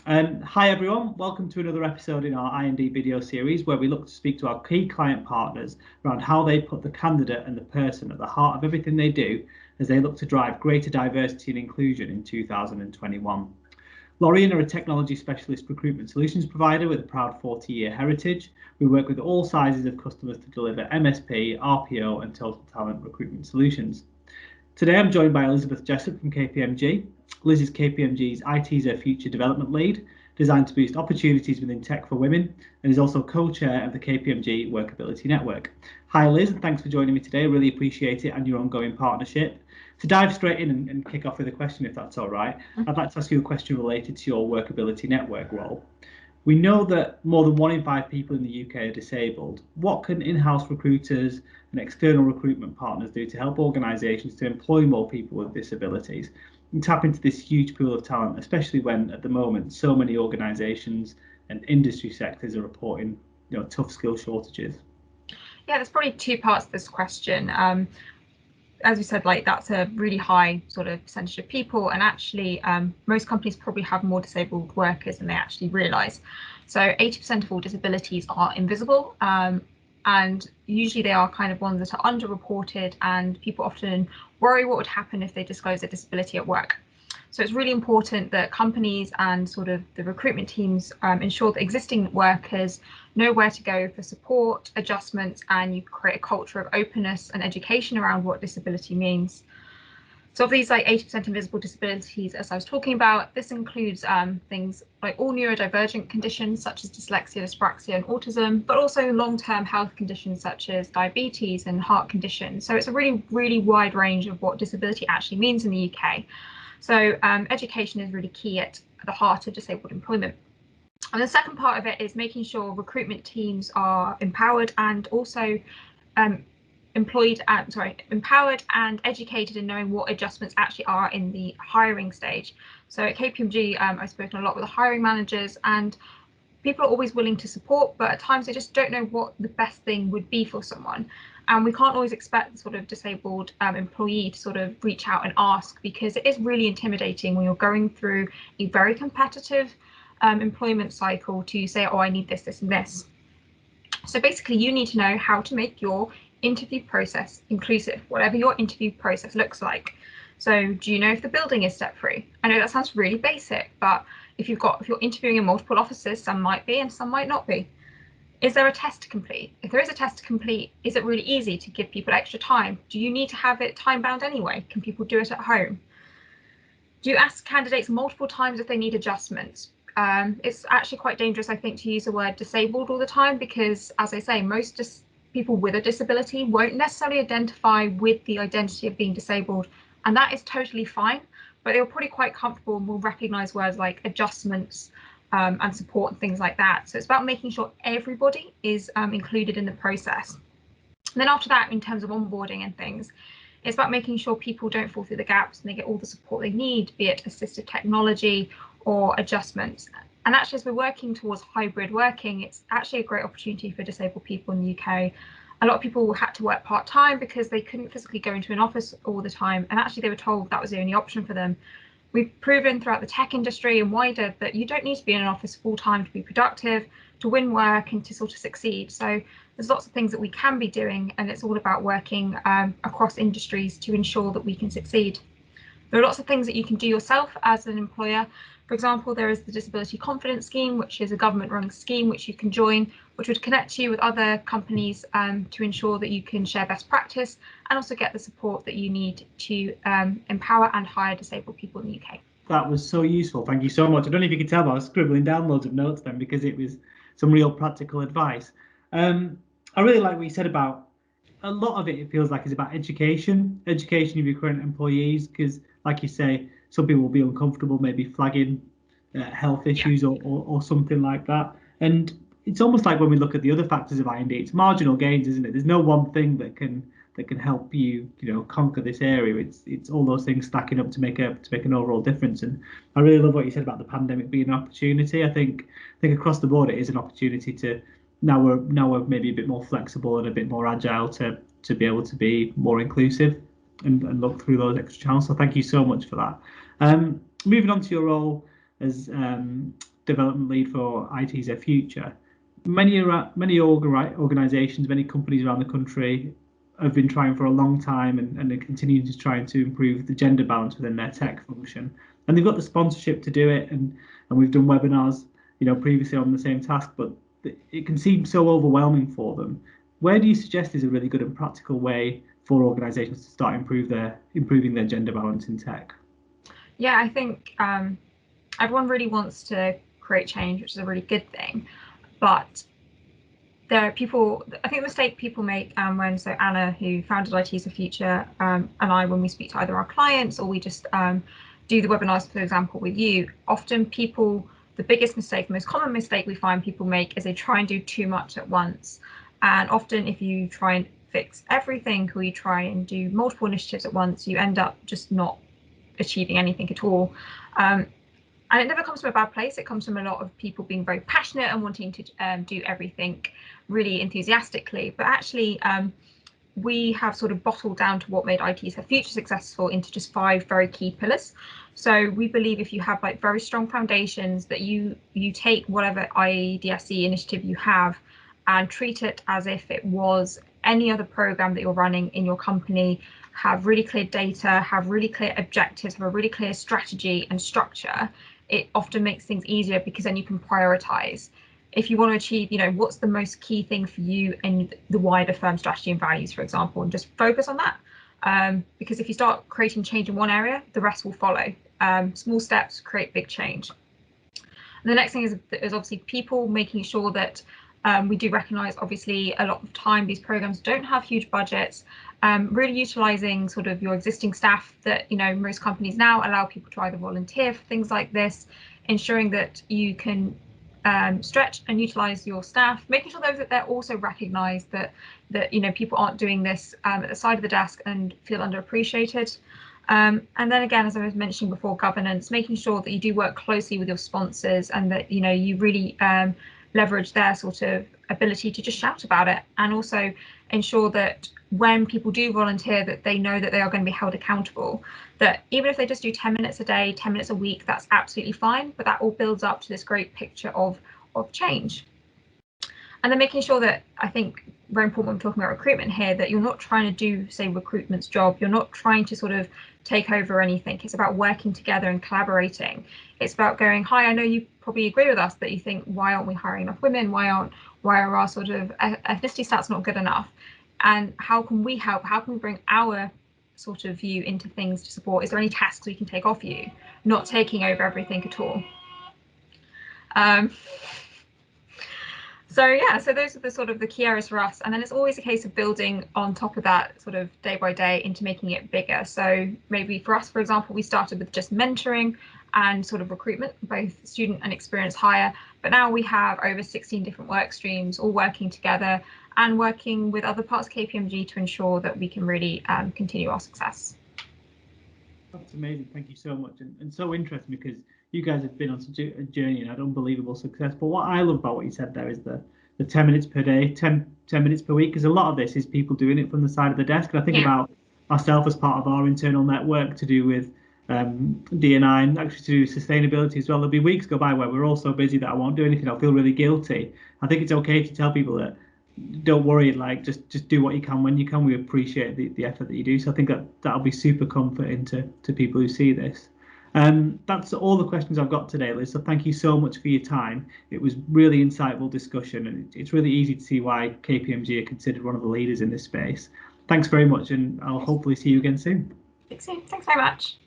Hi everyone, welcome to another episode in our I&D video series where we look to speak to our key client partners around how they put the candidate and the person at the heart of everything they do as they look to drive greater diversity and inclusion in 2021. Lorien are a technology specialist recruitment solutions provider with a proud 40-year heritage. We work with all sizes of customers to deliver MSP, RPO and total talent recruitment solutions. Today I'm joined by Elizabeth Jessop from KPMG. Liz is KPMG's IT's Future Development Lead, designed to boost opportunities within tech for women, and is also co-chair of the KPMG Workability Network. Hi Liz, and thanks for joining me today. Really appreciate it and your ongoing partnership. To dive straight in and kick off with a question, if that's all right, I'd like to ask you a question related to your Workability Network role. We know that more than 1 in 5 people in the UK are disabled. What can in-house recruiters and external recruitment partners do to help organisations to employ more people with disabilities and tap into this huge pool of talent, especially when at the moment so many organisations and industry sectors are reporting tough skill shortages? Yeah, there's probably 2 parts to this question. As you said, that's a really high sort of percentage of people, and actually most companies probably have more disabled workers than they actually realise. So 80% of all disabilities are invisible, and usually they are kind of ones that are underreported, and people often worry what would happen if they disclose a disability at work. So it's really important that companies and sort of the recruitment teams ensure that existing workers know where to go for support, adjustments, and you create a culture of openness and education around what disability means. So of these 80% invisible disabilities, as I was talking about, this includes things like all neurodivergent conditions such as dyslexia, dyspraxia and autism, but also long-term health conditions such as diabetes and heart conditions. So it's a really, really wide range of what disability actually means in the UK. So education is really key at the heart of disabled employment. And the second part of it is making sure recruitment teams are empowered and also empowered and educated in knowing what adjustments actually are in the hiring stage. So at KPMG, I've spoken a lot with the hiring managers, and people are always willing to support, but at times they just don't know what the best thing would be for someone. And we can't always expect the sort of disabled employee to sort of reach out and ask, because it is really intimidating when you're going through a very competitive employment cycle to say, oh, I need this, this and this. So basically you need to know how to make your interview process inclusive, whatever your interview process looks like. So do you know if the building is step-free? I know that sounds really basic, but if you're interviewing in multiple offices, some might be and some might not be. Is there a test to complete? If there is a test to complete, is it really easy to give people extra time? Do you need to have it time bound anyway? Can people do it at home? Do you ask candidates multiple times if they need adjustments? It's actually quite dangerous, I think, to use the word disabled all the time, because as I say, most people with a disability won't necessarily identify with the identity of being disabled, and that is totally fine, but they're probably quite comfortable and will recognise words like adjustments and support and things like that. So it's about making sure everybody is included in the process. And then after that, in terms of onboarding and things, it's about making sure people don't fall through the gaps and they get all the support they need, be it assistive technology or adjustments. And actually, as we're working towards hybrid working, it's actually a great opportunity for disabled people in the UK. A lot of people had to work part-time because they couldn't physically go into an office all the time, and actually they were told that was the only option for them. We've proven throughout the tech industry and wider that you don't need to be in an office full-time to be productive, to win work and to sort of succeed. So there's lots of things that we can be doing, and it's all about working across industries to ensure that we can succeed. There are lots of things that you can do yourself as an employer. For example, there is the Disability Confidence Scheme, which is a government-run scheme which you can join, which would connect you with other companies to ensure that you can share best practice and also get the support that you need to empower and hire disabled people in the UK. That was so useful. Thank you so much. I don't know if you could tell, but I was scribbling down loads of notes then because it was some real practical advice. I really like what you said about a lot of it. It feels like it's about education of your current employees, because like you say, some people will be uncomfortable maybe flagging health issues or something like that. And it's almost like when we look at the other factors of I&D, it's marginal gains, isn't it? There's no one thing that can help you, conquer this area. It's all those things stacking up to make an overall difference. And I really love what you said about the pandemic being an opportunity. I think across the board it is an opportunity to now we're maybe a bit more flexible and a bit more agile to be able to be more inclusive and look through those extra channels. So thank you so much for that. Moving on to your role as development lead for IT's Their Future. Many organisations, many companies around the country have been trying for a long time and are continuing to try to improve the gender balance within their tech function. And they've got the sponsorship to do it, and we've done webinars, previously on the same task, but it can seem so overwhelming for them. Where do you suggest is a really good and practical way for organisations to start improving their gender balance in tech? Yeah, I think everyone really wants to create change, which is a really good thing. But there are people, I think the mistake people make so Anna, who founded IT's The Future, and I, when we speak to either our clients or we just do the webinars, for example, with you, often people, the biggest mistake, the most common mistake we find people make is they try and do too much at once. And often if you try and fix everything or you try and do multiple initiatives at once, you end up just not achieving anything at all. And it never comes from a bad place. It comes from a lot of people being very passionate and wanting to do everything really enthusiastically. But actually, we have sort of bottled down to what made IT's Their Future successful into just 5 very key pillars. So we believe if you have like very strong foundations, that you take whatever IDSE initiative you have and treat it as if it was any other program that you're running in your company, have really clear data, have really clear objectives, have a really clear strategy and structure. It often makes things easier because then you can prioritize. If you want to achieve, what's the most key thing for you and the wider firm strategy and values, for example, and just focus on that. Because if you start creating change in one area, the rest will follow. Small steps create big change. And the next thing is obviously people, making sure that we do recognise, obviously, a lot of time these programs don't have huge budgets. Really utilising sort of your existing staff that, most companies now allow people to either volunteer for things like this, ensuring that you can stretch and utilise your staff, making sure that they're also recognised that people aren't doing this at the side of the desk and feel underappreciated. And then again, as I was mentioning before, governance, making sure that you do work closely with your sponsors and that you really leverage their sort of ability to just shout about it, and also ensure that when people do volunteer, that they know that they are going to be held accountable, that even if they just do 10 minutes a day, 10 minutes a week, that's absolutely fine, but that all builds up to this great picture of change. And then making sure that, I think very important when we're talking about recruitment here, that you're not trying to do, say, recruitment's job. You're not trying to sort of take over anything. It's about working together and collaborating. It's about going, hi, I know you probably agree with us that you think, why aren't we hiring enough women? Why are our sort of ethnicity stats not good enough? And how can we help? How can we bring our sort of view into things to support? Is there any tasks we can take off you? Not taking over everything at all. So those are the sort of the key areas for us. And then it's always a case of building on top of that sort of day by day into making it bigger. So maybe for us, for example, we started with just mentoring and sort of recruitment, both student and experienced hire. But now we have over 16 different work streams all working together and working with other parts of KPMG to ensure that we can really continue our success. That's amazing. Thank you so much. And so interesting, because you guys have been on such a journey and had unbelievable success. But what I love about what you said there is the 10 minutes per day, 10 minutes per week, because a lot of this is people doing it from the side of the desk. And I think about myself as part of our internal network to do with D&I and actually to do sustainability as well. There'll be weeks go by where we're all so busy that I won't do anything. I'll feel really guilty. I think it's okay to tell people that, don't worry, like just do what you can when you can. We appreciate the effort that you do. So I think that'll be super comforting to people who see this. That's all the questions I've got today, Liz. So thank you so much for your time. It was really insightful discussion, and it's really easy to see why KPMG are considered one of the leaders in this space. Thanks very much, and I'll hopefully see you again soon. Thanks very much.